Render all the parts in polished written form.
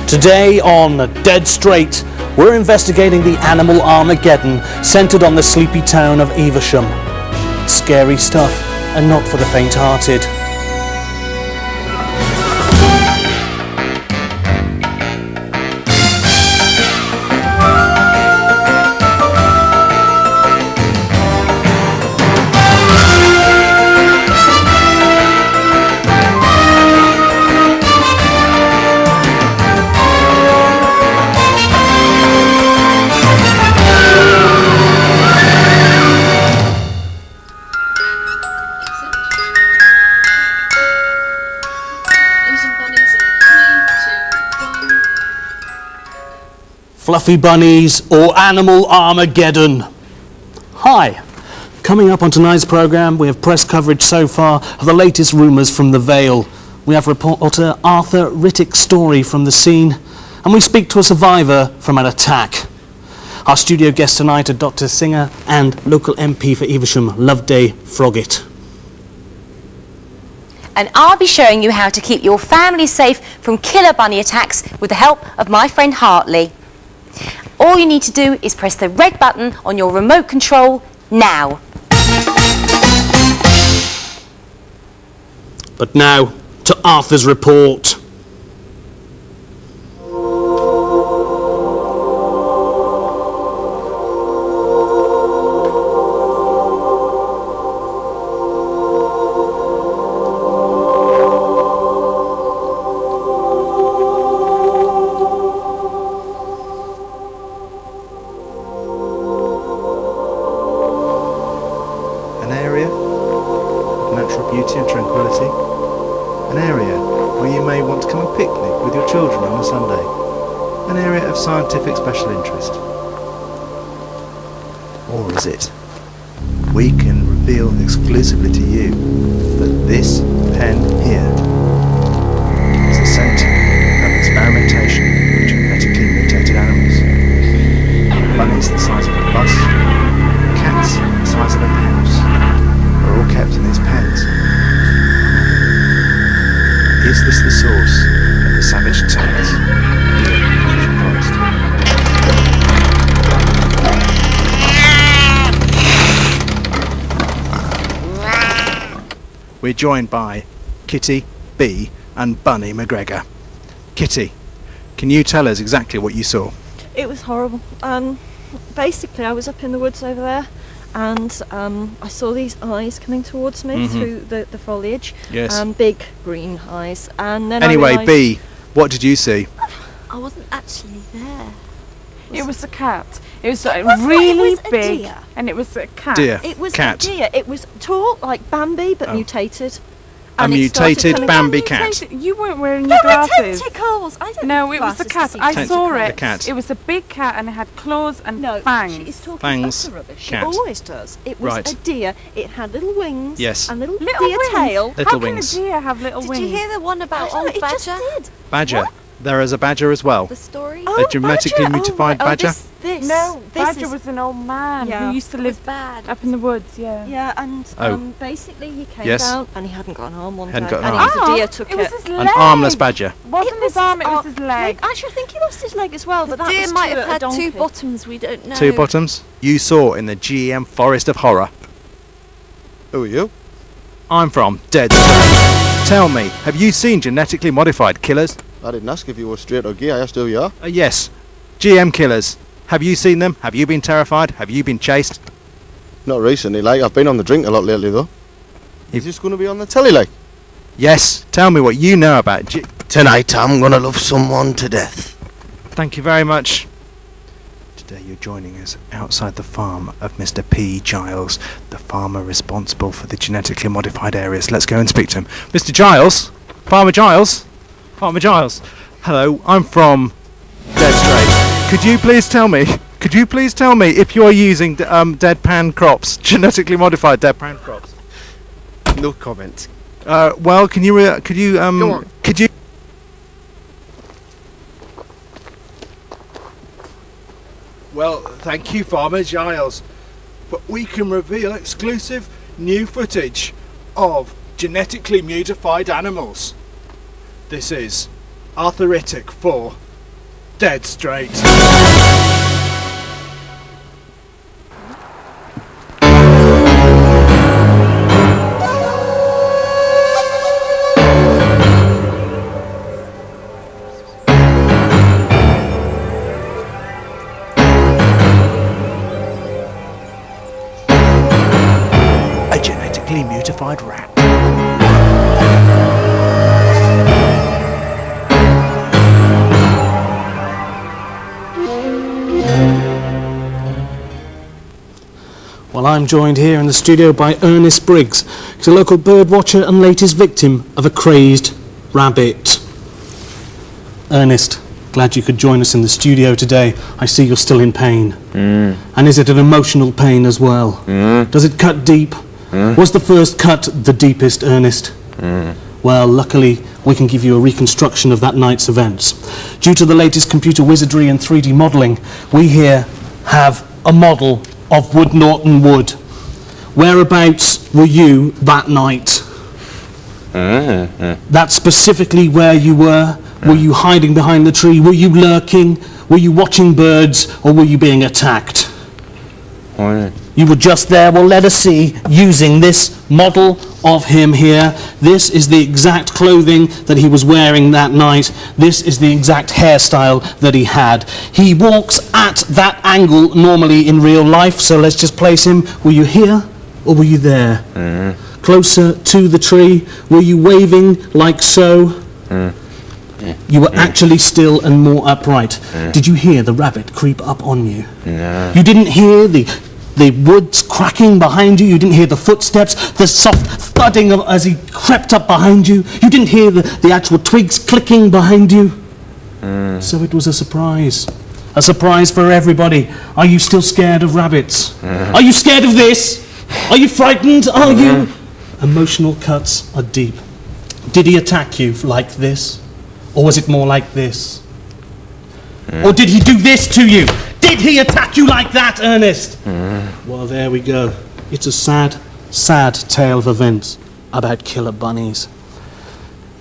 Today on Dead Straight, we're investigating the animal Armageddon centred on the sleepy town of Evesham. Scary stuff, and not for the faint-hearted. Fluffy bunnies or animal Armageddon. Hi, coming up on tonight's programme we have press coverage so far of the latest rumours from the Vale. We have reporter Arthur Rittick's story from the scene, and we speak to a survivor from an attack. Our studio guests tonight are Dr. Singer and local MP for Evesham, Loveday Froggett. And I'll be showing you how to keep your family safe from killer bunny attacks with the help of my friend Hartley. All you need to do is press the red button on your remote control now. But now to Arthur's report. Beauty and tranquility, an area where you may want to come and picnic with your children on a Sunday, an area of scientific special interest. Or is it? We can reveal exclusively to you that this pen here is the centre of experimentation with genetically mutated animals. Bunnies the size of a bus, cats the size of a house, are all kept in these pens. Is this the source of the savage attacks here in Evesham Forest? We're joined by Kitty, Bee and Bunny McGregor. Kitty, can you tell us exactly what you saw? It was horrible. Basically I was up in the woods over there, and I saw these eyes coming towards me through the foliage. Yes. Big green eyes. And then Anyway, I realised Bee, what did you see? I wasn't actually there. It was a cat. It was It wasn't, really it was a big, deer. and it was a cat. Deer. It was Cat. a deer. It was tall like Bambi, but Oh. mutated. A And it started mutated coming- Bambi cat. You weren't wearing There your were glasses. tentacles. I don't No, need it was a glasses to cat. see I tentacles. saw A it. cat. It was a big cat, and it had claws and No, fangs. she is talking Fangs, utter rubbish. She cat. always does. It was Right. a deer. It had little wings. Yes. And little Little deer wings? tail. Little How wings. can a deer have little Did wings? you hear the one I about don't know, old it just badger? did. Badger. What? There is a badger as well. The story? Oh, genetically badger. mutated Oh, right. badger? Oh, this. No, this Badger is, was an old man Yeah. who used to It was live bad. up in the woods. Yeah. Yeah, and Oh. basically he came Yes. down and he hadn't got an arm one Hadn't day. got an and arm. it was a deer took it was his leg. An armless badger. Wasn't his arm? It was his leg. Actually, I think he lost his leg as well, The but that deer was might to have a had donkey. two bottoms, we don't know. Two bottoms. You saw in the GM Forest of Horror. Who are you? I'm from Dead Straight. Tell me, have you seen genetically modified killers? I didn't ask if you were straight or gay, I asked who you are. Yes. GM killers. Have you seen them? Have you been terrified? Have you been chased? Not recently, like, I've been on the drink a lot lately though. If- Is this going to be on the telly, like? Yes. Tell me what you know about Tonight I'm going to love someone to death. Thank you very much. Today you're joining us outside the farm of Mr. P. Giles, the farmer responsible for the genetically modified areas. Let's go and speak to him. Mr. Giles? Farmer Giles? Farmer Giles? Hello, I'm from Dead Straight. Could you please tell me if you're using deadpan crops, genetically modified deadpan crops? No comment. Well, could you Go on. could you Well, thank you, Farmer Giles. But we can reveal exclusive new footage of genetically modified animals. This is Arthur Rittick for Dead straight. A genetically mutified rat. Well, I'm joined here in the studio by Ernest Briggs. He's a local bird watcher and latest victim of a crazed rabbit. Ernest, glad you could join us in the studio today. I see you're still in pain. And is it an emotional pain as well? Does it cut deep? Was the first cut the deepest, Ernest? Well, luckily, we can give you a reconstruction of that night's events. Due to the latest computer wizardry and 3D modelling, we here have a model of Wood Norton Wood. Whereabouts were you that night? That's specifically where you were? Were you hiding behind the tree? Were you lurking? Were you watching birds? Or were you being attacked? You were just there. Well, let us see, using this model of him here. This is the exact clothing that he was wearing that night. This is the exact hairstyle that he had. He walks at that angle normally in real life, so let's just place him. Were you here or were you there? Closer to the tree. Were you waving like so? You were actually still and more upright. Did you hear the rabbit creep up on you? No. You didn't hear the woods cracking behind you? You didn't hear the footsteps, the soft thudding as he crept up behind you? You didn't hear the actual twigs clicking behind you? So it was a surprise. A surprise for everybody. Are you still scared of rabbits? Are you scared of this? Are you frightened? Are you? Emotional cuts are deep. Did he attack you like this? Or was it more like this? Or did he do this to you? Did he attack you like that, Ernest? Well, there we go. It's a sad, sad tale of events about killer bunnies.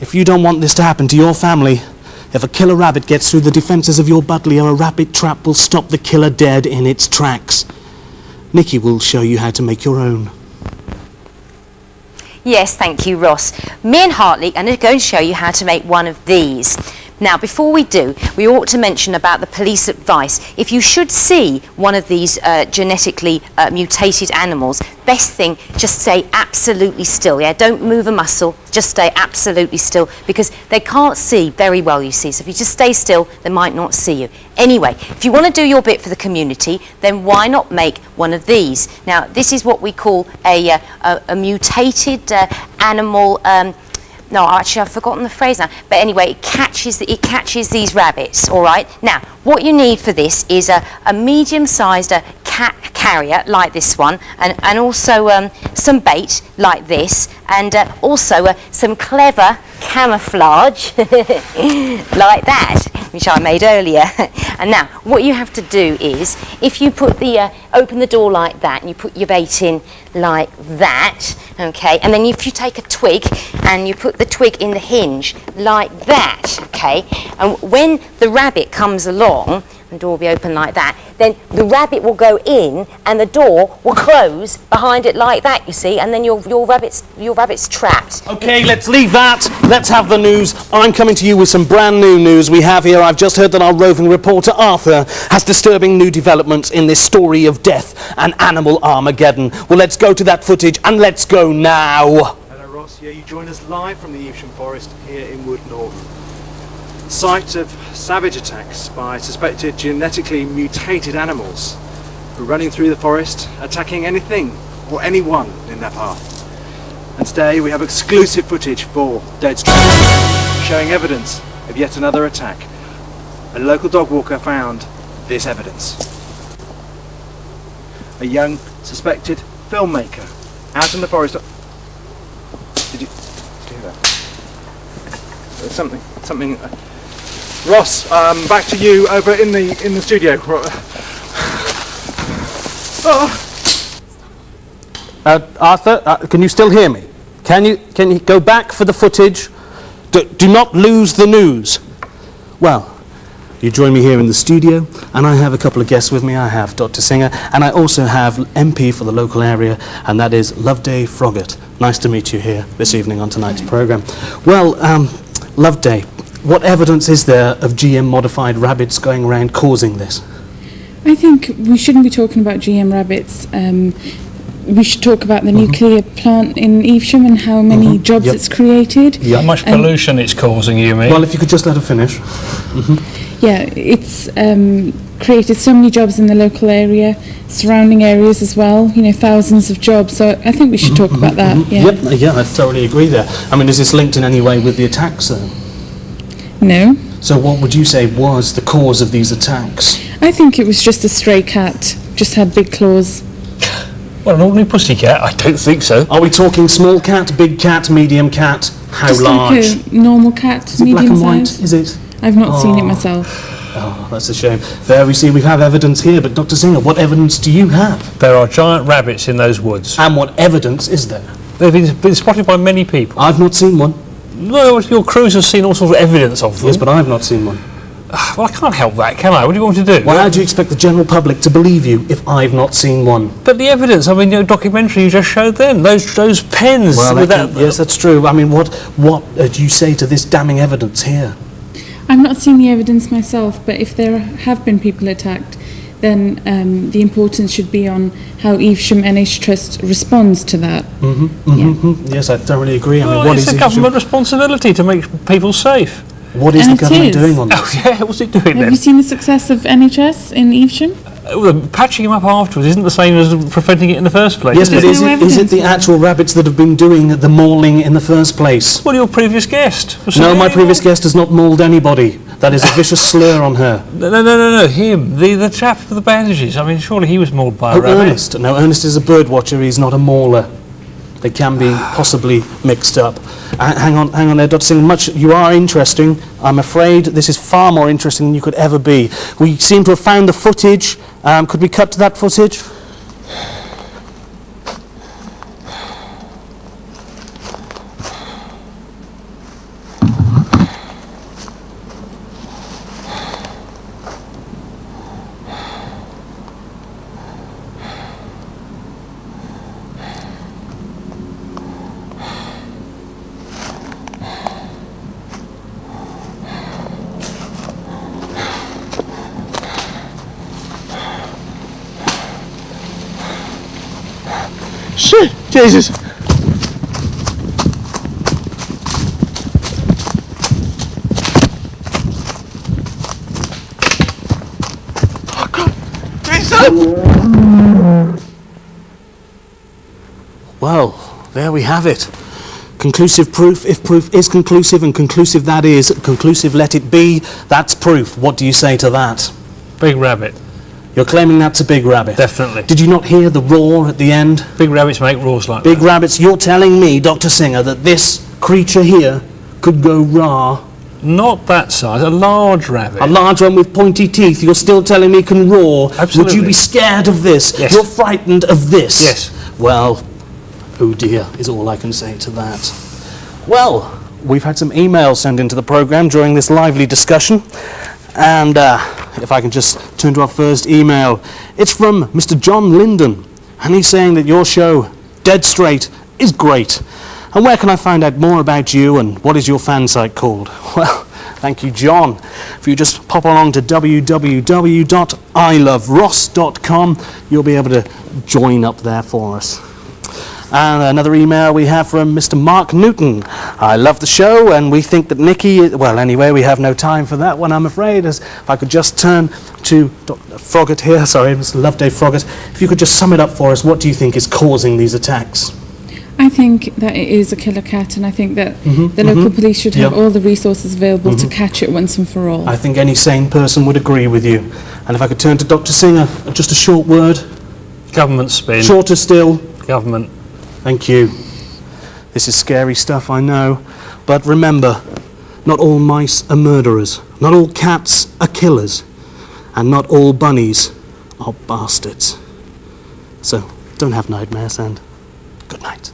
If you don't want this to happen to your family, if a killer rabbit gets through the defences of your butler, a rabbit trap will stop the killer dead in its tracks. Nikki will show you how to make your own. Yes, thank you, Ross. Me and Hartley are going to go and show you how to make one of these. Now, before we do, we ought to mention about the police advice. If you should see one of these genetically mutated animals, best thing, just stay absolutely still, yeah? Don't move a muscle, just stay absolutely still, because they can't see very well, you see. So if you just stay still, they might not see you. Anyway, if you want to do your bit for the community, then why not make one of these? Now, this is what we call a mutated animal. No, actually, I've forgotten the phrase now. But anyway, it catches these rabbits, all right? Now, what you need for this is a medium-sized cat carrier like this one, and also some bait like this, and also some clever camouflage like that, which I made earlier. And now, what you have to do is, if you put open the door like that, and you put your bait in like that, okay, and then if you take a twig and you put the twig in the hinge like that, okay, and when the rabbit comes along, the door will be open like that, then the rabbit will go in and the door will close behind it like that, you see, and then your rabbit's trapped. Okay, let's leave that. Let's have the news. I'm coming to you with some brand new news we have here. I've just heard that our roving reporter Arthur has disturbing new developments in this story of death and animal Armageddon. Well, let's go to that footage and let's go now. Hello, Ross. Yeah, you join us live from the Evesham Forest here in Wood Norton. Site of savage attacks by suspected genetically mutated animals who are running through the forest, attacking anything or anyone in their path. And today we have exclusive footage for Dead Straight, showing evidence of yet another attack. A local dog walker found this evidence. A young suspected filmmaker out in the forest. Did you hear that? There's something. Ross, back to you over in the studio. Arthur, can you still hear me? Can you go back for the footage? Do not lose the news. Well, you join me here in the studio, and I have a couple of guests with me. I have Dr. Singer, and I also have MP for the local area, and that is Loveday Froggatt. Nice to meet you here this evening on tonight's programme. Well, Loveday, what evidence is there of GM-modified rabbits going around causing this? I think we shouldn't be talking about GM rabbits. We should talk about the nuclear plant in Evesham and how many jobs Yep. it's created. How much pollution it's causing, you mean? Well, if you could just let her finish. Yeah, it's created so many jobs in the local area, surrounding areas as well, you know, thousands of jobs. So I think we should talk about that. Yeah. Yep, yeah, I totally agree there. I mean, is this linked in any way with the attacks then? No, So what would you say was the cause of these attacks? I think it was just a stray cat, just had big claws. Well, an ordinary pussycat? I don't think so. Are we talking small cat, big cat, medium cat? How Just large? like a normal cat, Is it black medium and white? size. Is it? I've not seen it Oh. myself. Oh, that's a shame. There we see we have evidence here, but Dr. Singer, what evidence do you have? There are giant rabbits in those woods. And what evidence is there? They've been spotted by many people. I've not seen one. No, your crews have seen all sorts of evidence of them. Yes, but I've not seen one. Well, I can't help that, can I? What do you want me to do? Well, how do you expect the general public to believe you if I've not seen one? But the evidence, I mean, your documentary you just showed then, those pens Well, with yes, that's true. I mean, what do you say to this damning evidence here? I've not seen the evidence myself, but if there have been people attacked, then the importance should be on how Evesham NH Trust responds to that. Yes, I thoroughly agree. I mean, Well, what it's is a it? government responsibility to make people safe. What is the And it government is. doing on Oh, this? yeah, what's it doing Have then? you seen the success of NHS in Evesham? Well, patching them up afterwards isn't the same as preventing it in the first place. Yes, is but it? is no it the evidence. actual rabbits that have been doing the mauling in the first place? Well, your previous guest. Was No, something my anymore? previous guest has not mauled anybody. That is a vicious slur on her. No, him. The chap with the bandages. I mean, surely he was mauled by a Oh, rabbit. Ernest. No, Ernest is a bird watcher. He's not a mauler. They can be possibly mixed up. Hang on there, Dr. Singh. You are interesting. I'm afraid this is far more interesting than you could ever be. We seem to have found the footage. Could we cut to that footage? Shit! Jesus! Oh God! Jesus! Well, there we have it. Conclusive proof, if proof is conclusive, and conclusive that is, conclusive let it be, that's proof. What do you say to that? Big rabbit. You're claiming that's a big rabbit. Definitely. Did you not hear the roar at the end? Big rabbits make roars like Big that. rabbits, you're telling me, Dr. Singer, that this creature here could go raw. Not that size, a large rabbit. A large one with pointy teeth, you're still telling me can roar. Absolutely. Would you be scared of this? Yes. You're frightened of this? Yes. Well, oh dear, is all I can say to that. Well, we've had some emails sent into the programme during this lively discussion. And if I can just turn to our first email. It's from Mr. John Linden. And he's saying that your show, Dead Straight, is great. And where can I find out more about you and what is your fan site called? Well, thank you, John. If you just pop along to www.iloveross.com, you'll be able to join up there for us. And another email we have from Mr. Mark Newton. I love the show and we think that Nikki, well anyway, we have no time for that one, I'm afraid. As if I could just turn to Dr. Froggatt here, sorry, Mr. Loveday Froggatt. If you could just sum it up for us, what do you think is causing these attacks? I think that it is a killer cat, and I think that the local police should have Yep. all the resources available to catch it once and for all. I think any sane person would agree with you. And if I could turn to Dr. Singer, just a short word, Government spin. shorter still. Government. Thank you. This is scary stuff, I know. But remember, not all mice are murderers. Not all cats are killers. And not all bunnies are bastards. So, don't have nightmares and good night.